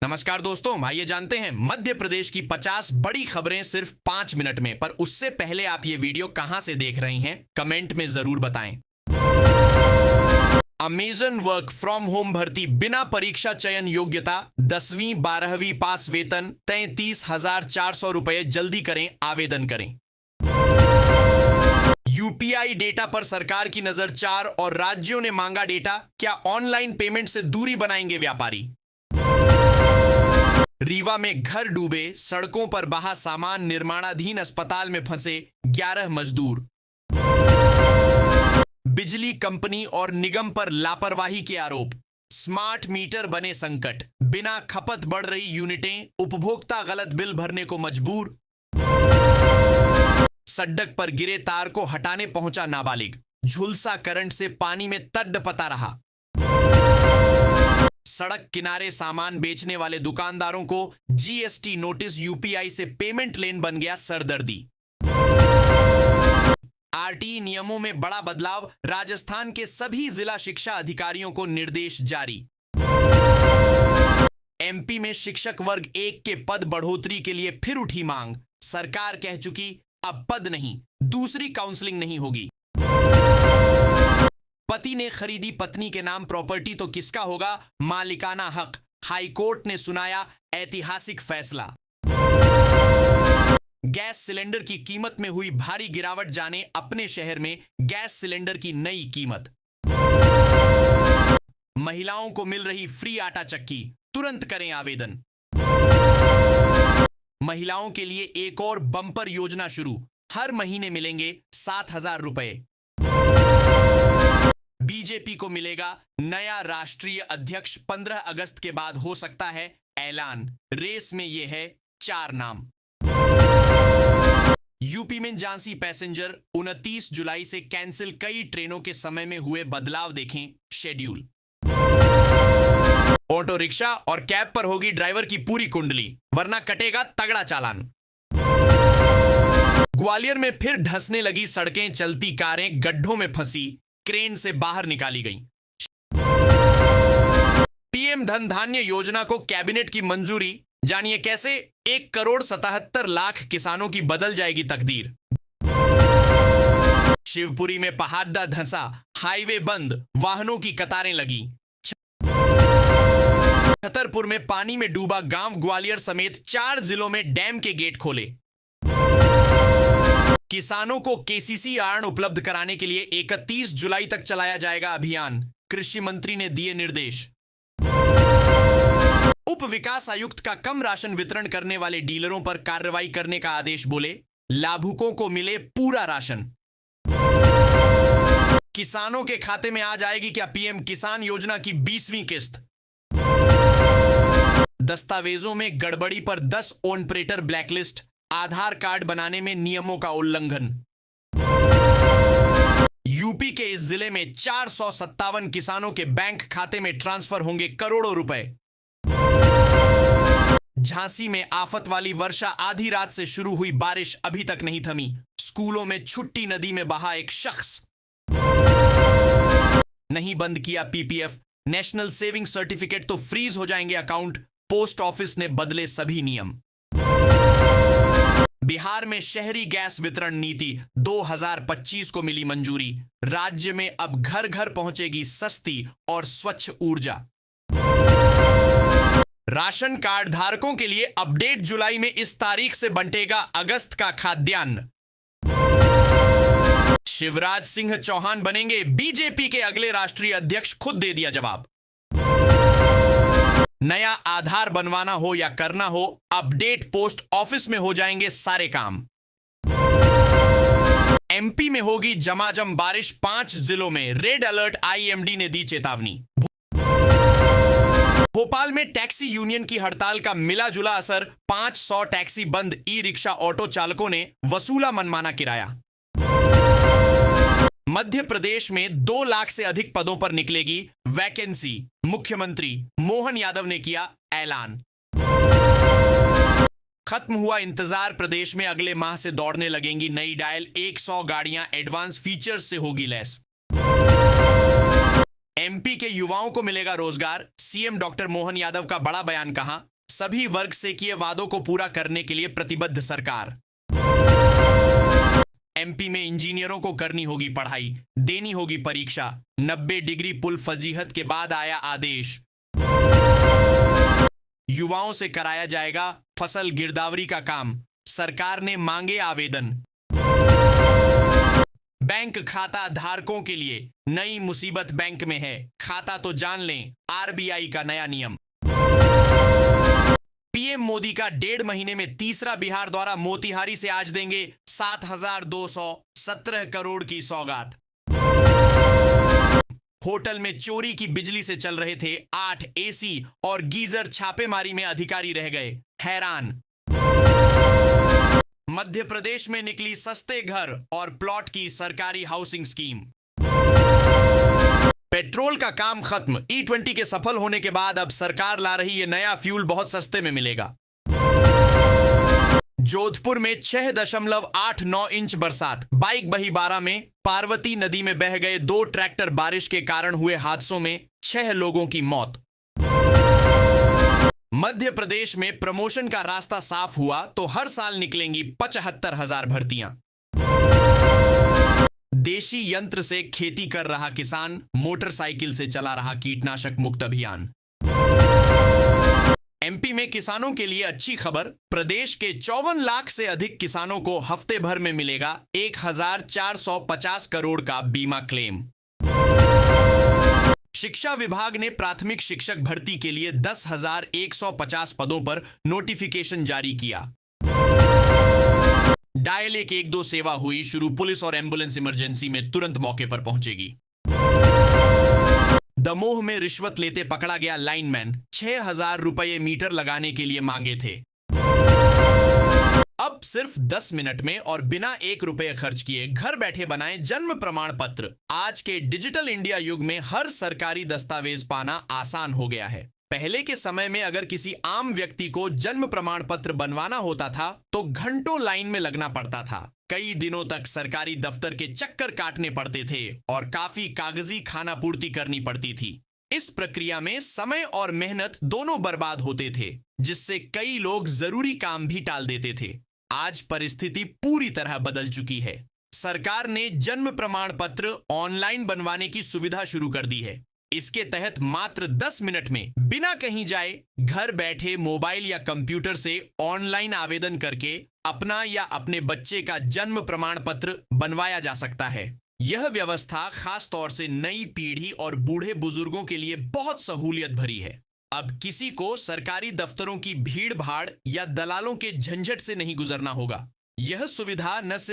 नमस्कार दोस्तों, आइए जानते हैं मध्य प्रदेश की 50 बड़ी खबरें सिर्फ 5 मिनट में। पर उससे पहले आप ये वीडियो कहां से देख रही हैं, कमेंट में जरूर बताएं। अमेजन वर्क फ्रॉम होम भर्ती बिना परीक्षा चयन योग्यता 10वीं 12वीं पास वेतन 33,400 रुपए। जल्दी करें, आवेदन करें। यूपीआई डेटा पर सरकार की नजर 4 और राज्यों ने मांगा डेटा। क्या ऑनलाइन पेमेंट से दूरी बनाएंगे व्यापारी? रीवा में घर डूबे, सड़कों पर बहा सामान, निर्माणाधीन अस्पताल में फंसे 11 मजदूर। बिजली कंपनी और निगम पर लापरवाही के आरोप। स्मार्ट मीटर बने संकट, बिना खपत बढ़ रही यूनिटें, उपभोक्ता गलत बिल भरने को मजबूर। सड़क पर गिरे तार को हटाने पहुंचा नाबालिग, झुलसा करंट से पानी में तड़पता रहा। सड़क किनारे सामान बेचने वाले दुकानदारों को जीएसटी नोटिस, यूपीआई से पेमेंट लेन बन गया सरदर्दी। आरटीई नियमों में बड़ा बदलाव, राजस्थान के सभी जिला शिक्षा अधिकारियों को निर्देश जारी। एमपी में शिक्षक वर्ग 1 के पद बढ़ोतरी के लिए फिर उठी मांग, सरकार कह चुकी अब पद नहीं, दूसरी काउंसलिंग नहीं होगी। पति ने खरीदी पत्नी के नाम प्रॉपर्टी तो किसका होगा मालिकाना हक, हाईकोर्ट ने सुनाया ऐतिहासिक फैसला। गैस सिलेंडर की कीमत में हुई भारी गिरावट, जाने अपने शहर में गैस सिलेंडर की नई कीमत। महिलाओं को मिल रही फ्री आटा चक्की, तुरंत करें आवेदन। महिलाओं के लिए एक और बम्पर योजना शुरू, हर महीने मिलेंगे 7,000 रुपए। बीजेपी को मिलेगा नया राष्ट्रीय अध्यक्ष, 15 अगस्त के बाद हो सकता है ऐलान। रेस में ये है 4 नाम। यूपी में झांसी पैसेंजर 29 जुलाई से कैंसिल, कई ट्रेनों के समय में हुए बदलाव, देखें शेड्यूल। ऑटो रिक्शा और कैब पर होगी ड्राइवर की पूरी कुंडली, वरना कटेगा तगड़ा चालान। ग्वालियर में फिर धंसने लगी सड़कें, चलती कारें गड्ढों में फंसी, क्रेन से बाहर निकाली गई। पीएम धन धान्य योजना को कैबिनेट की मंजूरी, जानिए कैसे 1,77,00,000 किसानों की बदल जाएगी तकदीर। शिवपुरी में पहाड़दा धंसा, हाईवे बंद, वाहनों की कतारें लगी। छतरपुर में पानी में डूबा गांव, ग्वालियर समेत 4 जिलों में डैम के गेट खोले। किसानों को केसीसी आर्ण उपलब्ध कराने के लिए 31 जुलाई तक चलाया जाएगा अभियान, कृषि मंत्री ने दिए निर्देश। उप विकास आयुक्त का कम राशन वितरण करने वाले डीलरों पर कार्रवाई करने का आदेश, बोले लाभुकों को मिले पूरा राशन। किसानों के खाते में आ जाएगी क्या पीएम किसान योजना की 20वीं किस्त। दस्तावेजों में गड़बड़ी पर 10 ऑनपरेटर ब्लैकलिस्ट, आधार कार्ड बनाने में नियमों का उल्लंघन। यूपी के इस जिले में 457 किसानों के बैंक खाते में ट्रांसफर होंगे करोड़ों रुपए। झांसी में आफत वाली वर्षा, आधी रात से शुरू हुई बारिश अभी तक नहीं थमी, स्कूलों में छुट्टी, नदी में बहा एक शख्स। नहीं बंद किया पीपीएफ, नेशनल सेविंग सर्टिफिकेट तो फ्रीज हो जाएंगे अकाउंट, पोस्ट ऑफिस ने बदले सभी नियम। बिहार में शहरी गैस वितरण नीति 2025 को मिली मंजूरी, राज्य में अब घर घर पहुंचेगी सस्ती और स्वच्छ ऊर्जा। राशन कार्ड धारकों के लिए अपडेट, जुलाई में इस तारीख से बंटेगा अगस्त का खाद्यान्न। शिवराज सिंह चौहान बनेंगे बीजेपी के अगले राष्ट्रीय अध्यक्ष, खुद दे दिया जवाब। नया आधार बनवाना हो या करना हो, अपडेट पोस्ट ऑफिस में हो जाएंगे सारे काम। एमपी में होगी झमाझम बारिश, 5 जिलों में रेड अलर्ट, आईएमडी ने दी चेतावनी। भोपाल में टैक्सी यूनियन की हड़ताल का मिला जुला असर, 500 टैक्सी बंद, ई रिक्शा ऑटो चालकों ने वसूला मनमाना किराया। मध्य प्रदेश में 2 लाख से अधिक पदों पर निकलेगी वैकेंसी, मुख्यमंत्री मोहन यादव ने किया ऐलान। खत्म हुआ इंतजार, प्रदेश में अगले माह से दौड़ने लगेंगी नई डायल, 100 गाड़ियां एडवांस फीचर्स से होगी लैस। एमपी के युवाओं को मिलेगा रोजगार, सीएम डॉक्टर मोहन यादव का बड़ा बयान, कहा सभी वर्ग से किए वादों को पूरा करने के लिए प्रतिबद्ध सरकार। एमपी में इंजीनियरों को करनी होगी पढ़ाई, देनी होगी परीक्षा। 90 डिग्री पुल फजीहत के बाद आया आदेश। युवाओं से कराया जाएगा फसल गिरदावरी का काम, सरकार ने मांगे आवेदन। बैंक खाता धारकों के लिए नई मुसीबत बैंक में है, खाता तो जान लें, आरबीआई का नया नियम। पीएम मोदी का 1.5 महीने में तीसरा बिहार दौरा, मोतिहारी से आज देंगे 7,217 करोड़ की सौगात। होटल में चोरी की बिजली से चल रहे थे 8 एसी और गीजर, छापेमारी में अधिकारी रह गए हैरान। मध्य प्रदेश में निकली सस्ते घर और प्लॉट की सरकारी हाउसिंग स्कीम। पेट्रोल का काम खत्म, E20 के सफल होने के बाद अब सरकार ला रही ये नया फ्यूल बहुत सस्ते में मिलेगा। जोधपुर में 6.89 इंच बरसात, बाइक बही 12 में। पार्वती नदी में बह गए 2 ट्रैक्टर, बारिश के कारण हुए हादसों में 6 लोगों की मौत। मध्य प्रदेश में प्रमोशन का रास्ता साफ हुआ तो हर साल निकलेंगी 75,000 भर्तियां। देशी यंत्र से खेती कर रहा किसान, मोटरसाइकिल से चला रहा कीटनाशक मुक्त अभियान। एमपी में किसानों के लिए अच्छी खबर, प्रदेश के 54 लाख से अधिक किसानों को हफ्ते भर में मिलेगा 1,450 करोड़ का बीमा क्लेम। शिक्षा विभाग ने प्राथमिक शिक्षक भर्ती के लिए 10,150 पदों पर नोटिफिकेशन जारी किया। डायल 112 सेवा हुई शुरू, पुलिस और एम्बुलेंस इमरजेंसी में तुरंत मौके पर पहुंचेगी। दमोह में रिश्वत लेते पकड़ा गया लाइनमैन, 6,000 रुपये मीटर लगाने के लिए मांगे थे। अब सिर्फ 10 मिनट में और बिना 1 रुपये खर्च किए घर बैठे बनाएं जन्म प्रमाण पत्र। आज के डिजिटल इंडिया युग में हर सरकारी दस्तावेज पाना आसान हो गया है। पहले के समय में अगर किसी आम व्यक्ति को जन्म प्रमाण पत्र बनवाना होता था तो घंटों लाइन में लगना पड़ता था, कई दिनों तक सरकारी दफ्तर के चक्कर काटने पड़ते थे और काफी कागजी खाना पूर्ति करनी पड़ती थी। इस प्रक्रिया में समय और मेहनत दोनों बर्बाद होते थे, जिससे कई लोग जरूरी काम भी टाल देते थे। आज परिस्थिति पूरी तरह बदल चुकी है। सरकार ने जन्म प्रमाण पत्र ऑनलाइन बनवाने की सुविधा शुरू कर दी है। इसके तहत मात्र 10 मिनट में बिना कहीं जाए घर बैठे मोबाइल या कंप्यूटर से ऑनलाइन आवेदन करके अपना या अपने बच्चे का जन्म प्रमाण पत्र बनवाया जा सकता है। यह व्यवस्था खास तौर से नई पीढ़ी और बूढ़े बुजुर्गों के लिए बहुत सहूलियत भरी है। अब किसी को सरकारी दफ्तरों की भीड़ भाड़ या दलालों के झंझट से नहीं गुजरना होगा। यह सुविधा न सिर्फ